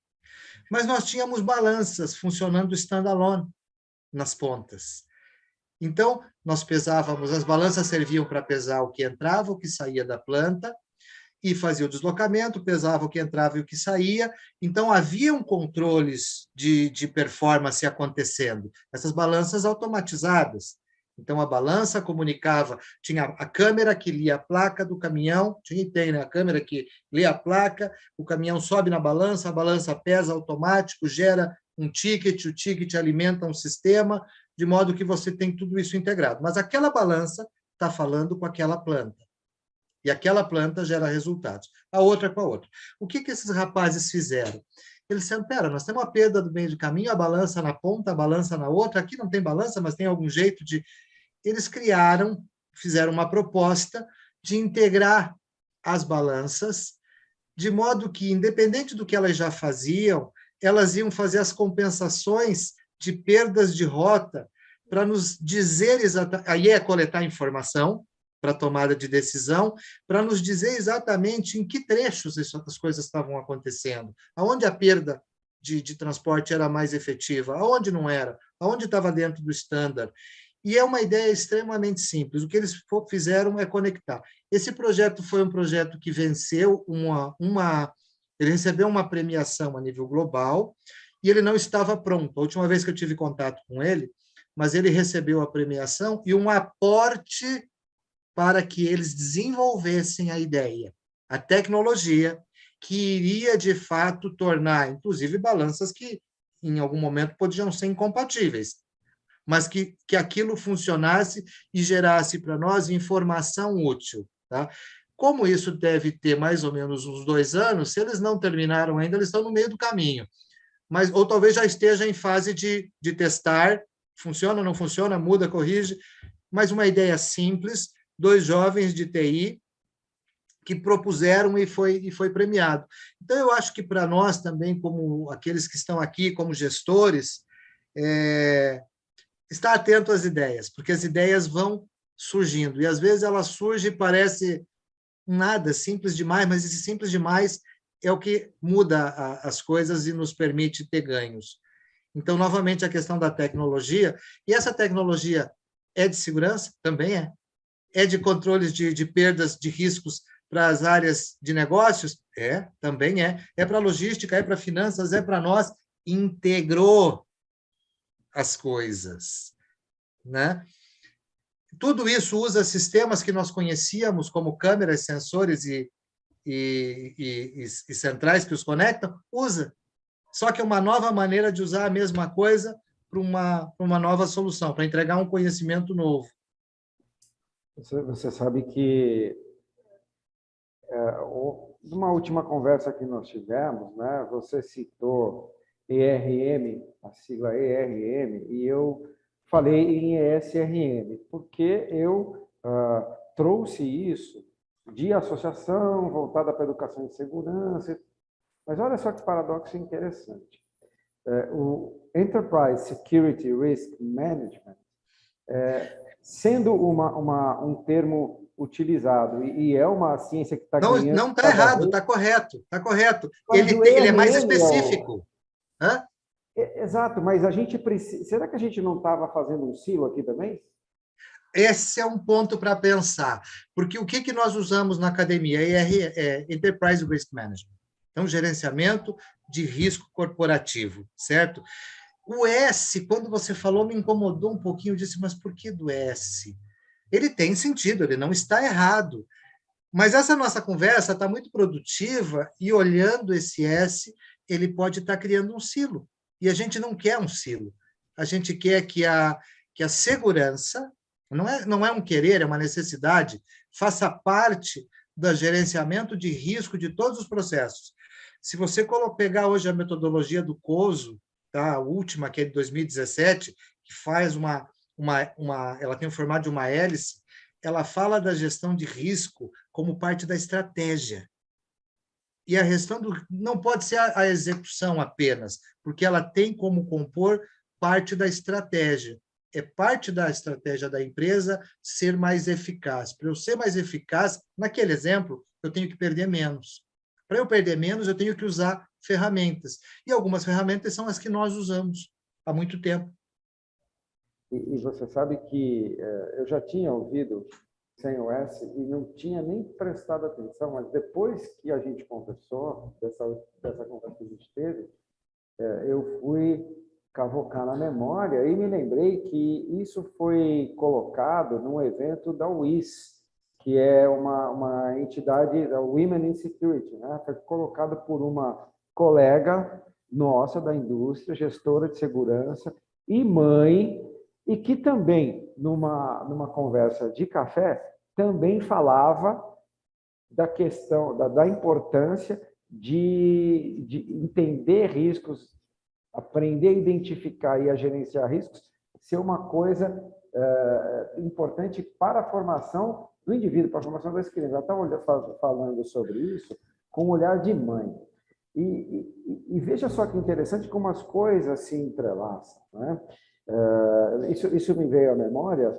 Mas nós tínhamos balanças funcionando standalone nas pontas. Então, nós pesávamos, as balanças serviam para pesar o que entrava, o que saía da planta, e fazia o deslocamento, pesava o que entrava e o que saía. Então, haviam controles de performance acontecendo. Essas balanças automatizadas. Então, a balança comunicava, tinha a câmera que lia a placa do caminhão, tem, né? A câmera que lê a placa, o caminhão sobe na balança, a balança pesa automático, gera um ticket, o ticket alimenta um sistema, de modo que você tem tudo isso integrado. Mas aquela balança está falando com aquela planta. E aquela planta gera resultados. A outra com a outra. O que esses rapazes fizeram? Eles disseram, pera, nós temos uma perda do meio de caminho, a balança na ponta, a balança na outra, aqui não tem balança, mas tem algum jeito de... Eles fizeram uma proposta de integrar as balanças, de modo que, independente do que elas já faziam, elas iam fazer as compensações de perdas de rota para nos dizer exatamente... Aí é coletar informação para tomada de decisão, para nos dizer exatamente em que trechos essas coisas estavam acontecendo, aonde a perda de transporte era mais efetiva, aonde não era, aonde estava dentro do estándar. E é uma ideia extremamente simples. O que eles fizeram é conectar. Esse projeto foi um projeto que venceu ele recebeu uma premiação a nível global e ele não estava pronto. A última vez que eu tive contato com ele, mas ele recebeu a premiação e um aporte para que eles desenvolvessem a ideia, a tecnologia que iria, de fato, tornar, inclusive, balanças que, em algum momento, podiam ser incompatíveis, mas que aquilo funcionasse e gerasse para nós informação útil. Tá? Como isso deve ter mais ou menos uns 2 anos, se eles não terminaram ainda, eles estão no meio do caminho. Mas, ou talvez já esteja em fase de testar, funciona, não funciona, muda, corrige, mas uma ideia simples, 2 jovens de TI que propuseram e foi premiado. Então, eu acho que para nós também, como aqueles que estão aqui, como gestores, estar atento às ideias, porque as ideias vão surgindo, e às vezes elas surgem e parece nada, simples demais, mas esse simples demais é o que muda as coisas e nos permite ter ganhos. Então, novamente, a questão da tecnologia, e essa tecnologia é de segurança? Também é. É de controles de perdas, de riscos para as áreas de negócios? É, também é. É para logística, é para finanças, é para nós. Integrou as coisas, né? Tudo isso usa sistemas que nós conhecíamos, como câmeras, sensores e centrais que os conectam, usa. Só que é uma nova maneira de usar a mesma coisa para uma nova solução, para entregar um conhecimento novo. Você sabe que, numa última conversa que nós tivemos, né, você citou ERM, a sigla ERM, e eu falei em ESRM, porque eu trouxe isso de associação voltada para a educação e segurança. Mas olha só que paradoxo interessante. O Enterprise Security Risk Management, sendo um termo utilizado, e é uma ciência que está ganhando... Não está errado, está correto, está correto. Ele é mais específico. Hã? Exato, mas a gente precisa... Será que a gente não estava fazendo um silo aqui também? Esse é um ponto para pensar, porque o que nós usamos na academia é Enterprise Risk Management, então gerenciamento de risco corporativo, certo? O S, quando você falou, me incomodou um pouquinho, eu disse, mas por que do S? Ele tem sentido, ele não está errado, mas essa nossa conversa está muito produtiva e olhando esse S, ele pode estar criando um silo, e a gente não quer um silo, a gente quer que a segurança, não é um querer, é uma necessidade, faça parte do gerenciamento de risco de todos os processos. Se você pegar hoje a metodologia do COSO, tá? A última, que é de 2017, que faz ela tem o formato de uma hélice, ela fala da gestão de risco como parte da estratégia. E a gestão não pode ser a execução apenas, porque ela tem como compor parte da estratégia. É parte da estratégia da empresa ser mais eficaz. Para eu ser mais eficaz, naquele exemplo, eu tenho que perder menos. Para eu perder menos, eu tenho que usar ferramentas. E algumas ferramentas são as que nós usamos há muito tempo. E você sabe que eu já tinha ouvido sem o S e não tinha nem prestado atenção, mas depois que a gente conversou, dessa conversa que a gente teve, eu fui cavocar na memória e me lembrei que isso foi colocado num evento da WIS, que é uma entidade da Women in Security, né? Foi colocado por uma colega nossa da indústria, gestora de segurança e mãe, e que também, numa conversa de café, também falava da questão, da importância de entender riscos, aprender a identificar e a gerenciar riscos, ser uma coisa importante para a formação do indivíduo, para a formação das crianças. Ela estava falando sobre isso com um olhar de mãe. E veja só que interessante como as coisas se entrelaçam, né? Isso me veio à memória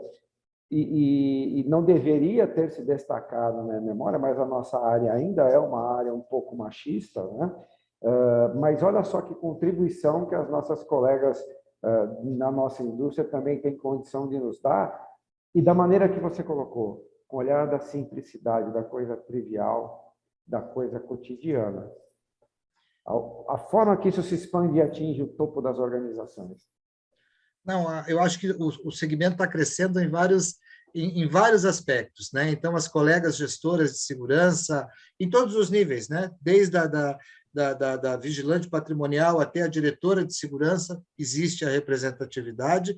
e não deveria ter se destacado na minha memória, mas a nossa área ainda é uma área um pouco machista, né? Mas olha só que contribuição que as nossas colegas na nossa indústria também têm condição de nos dar, e da maneira que você colocou, com o olhar da simplicidade, da coisa trivial, da coisa cotidiana. A forma que isso se expande e atinge o topo das organizações. Não, eu acho que o segmento está crescendo em vários aspectos, né? Então, as colegas gestoras de segurança, em todos os níveis, né? Desde da vigilante patrimonial até a diretora de segurança, existe a representatividade,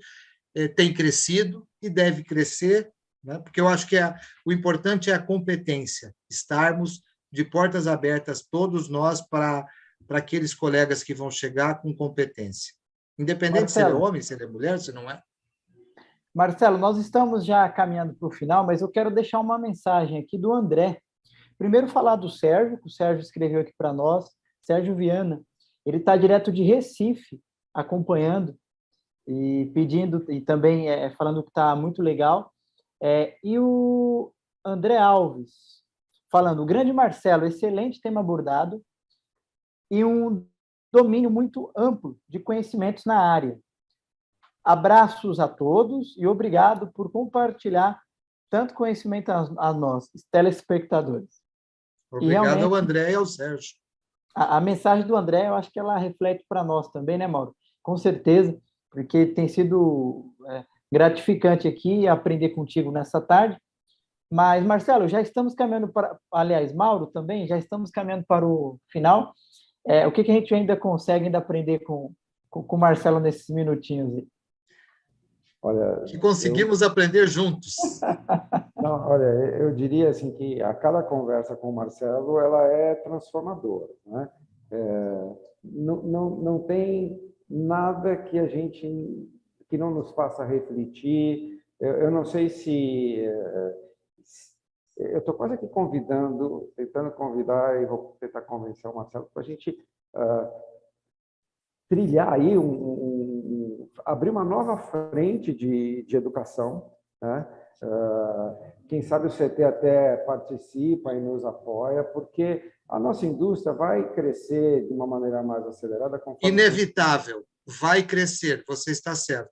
tem crescido e deve crescer, né? Porque eu acho que o importante é a competência, estarmos de portas abertas, todos nós, para aqueles colegas que vão chegar com competência. Independente se ele é Marcelo, homem, se ele é mulher, se não é. Marcelo, nós estamos já caminhando para o final, mas eu quero deixar uma mensagem aqui do André. Primeiro falar do Sérgio, que o Sérgio escreveu aqui para nós, Sérgio Viana. Ele está direto de Recife, acompanhando e pedindo, e também falando que está muito legal. E o André Alves, falando, o grande Marcelo, excelente tema abordado e um domínio muito amplo de conhecimentos na área. Abraços a todos e obrigado por compartilhar tanto conhecimento a nós, telespectadores. Obrigado ao André e ao Sérgio. A mensagem do André, eu acho que ela reflete para nós também, né, Mauro? Com certeza, porque tem sido gratificante aqui aprender contigo nessa tarde. Mas, Marcelo, já estamos caminhando para... Aliás, Mauro também, já estamos caminhando para o final. O que a gente ainda consegue aprender com o Marcelo nesses minutinhos aí? Olha, que conseguimos aprender juntos. Não, olha, eu diria assim que a cada conversa com o Marcelo ela é transformadora, né? Não tem nada que a gente que não nos faça refletir. Eu não sei se eu estou quase aqui tentando convidar e vou tentar convencer o Marcelo para a gente trilhar aí abrir uma nova frente de educação, né? Quem sabe o CT até participa e nos apoia, porque a nossa indústria vai crescer de uma maneira mais acelerada. Conforme Inevitável, vai crescer, você está certo.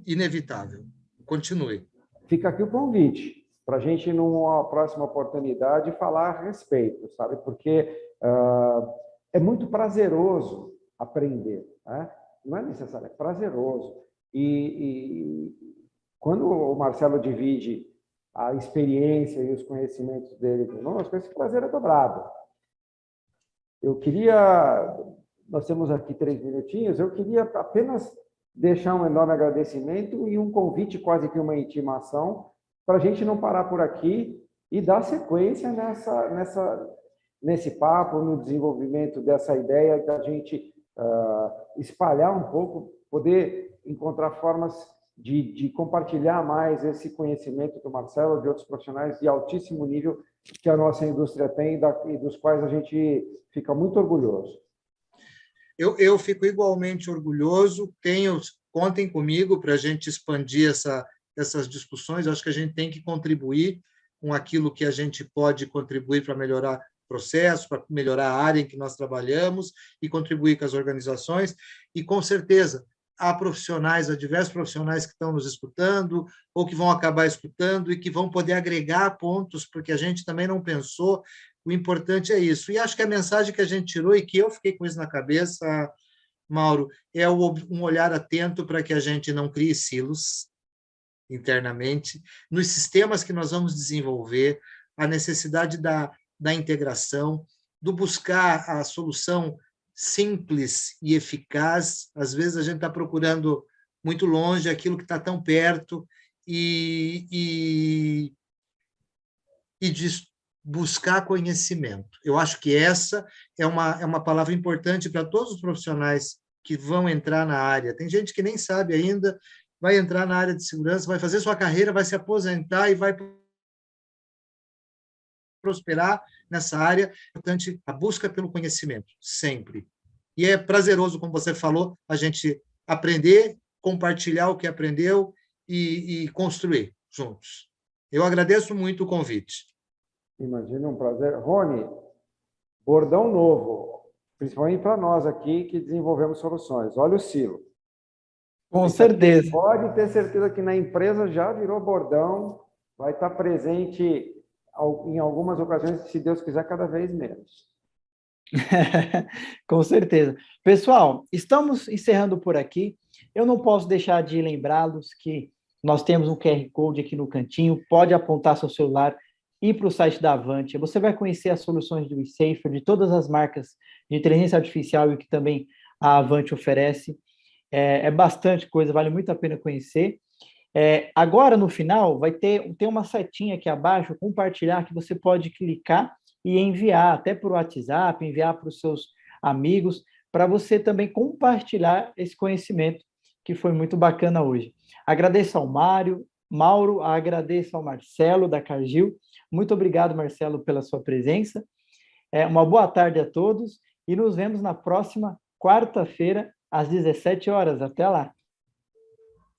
Inevitável. Continue. Fica aqui o convite para a gente, numa próxima oportunidade, falar a respeito, sabe? Porque é muito prazeroso aprender, né? Não é necessário, é prazeroso. E quando o Marcelo divide a experiência e os conhecimentos dele conosco, esse prazer é dobrado. Nós temos aqui 3 minutinhos, eu queria apenas deixar um enorme agradecimento e um convite, quase que uma intimação, para a gente não parar por aqui e dar sequência nesse papo, no desenvolvimento dessa ideia da gente espalhar um pouco, poder encontrar formas de compartilhar mais esse conhecimento do Marcelo, de outros profissionais de altíssimo nível que a nossa indústria tem e dos quais a gente fica muito orgulhoso. Eu fico igualmente orgulhoso. Contem comigo para a gente expandir essas discussões. Eu acho que a gente tem que contribuir com aquilo que a gente pode contribuir para melhorar processos, para melhorar a área em que nós trabalhamos e contribuir com as organizações. E, com certeza, há diversos profissionais que estão nos escutando ou que vão acabar escutando e que vão poder agregar pontos, porque a gente também não pensou. O importante é isso. E acho que a mensagem que a gente tirou e que eu fiquei com isso na cabeça, Mauro, é um olhar atento para que a gente não crie silos internamente, nos sistemas que nós vamos desenvolver, a necessidade da integração, do buscar a solução simples e eficaz. Às vezes a gente está procurando muito longe aquilo que está tão perto e de buscar conhecimento. Eu acho que essa é uma palavra importante para todos os profissionais que vão entrar na área. Tem gente que nem sabe ainda, vai entrar na área de segurança, vai fazer sua carreira, vai se aposentar e vai prosperar nessa área. Portanto, a busca pelo conhecimento, sempre. E é prazeroso, como você falou, a gente aprender, compartilhar o que aprendeu e construir juntos. Eu agradeço muito o convite. Imagina, um prazer. Rony, bordão novo, principalmente para nós aqui que desenvolvemos soluções. Olha o silo. Com certeza. Pode ter certeza que na empresa já virou bordão, vai estar presente em algumas ocasiões, se Deus quiser, cada vez menos. Com certeza. Pessoal, estamos encerrando por aqui. Eu não posso deixar de lembrá-los que nós temos um QR Code aqui no cantinho, pode apontar seu celular, ir para o site da Avante. Você vai conhecer as soluções do eSafer, de todas as marcas de inteligência artificial e que também a Avante oferece. É bastante coisa, vale muito a pena conhecer. Agora, no final, vai ter uma setinha aqui abaixo, compartilhar, que você pode clicar e enviar até por WhatsApp, enviar para os seus amigos, para você também compartilhar esse conhecimento que foi muito bacana hoje. Agradeço ao Mauro, agradeço ao Marcelo da Cargill. Muito obrigado, Marcelo, pela sua presença. Uma boa tarde a todos e nos vemos na próxima quarta-feira, às 17 horas. Até lá.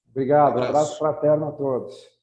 Obrigado, um abraço fraterno a todos.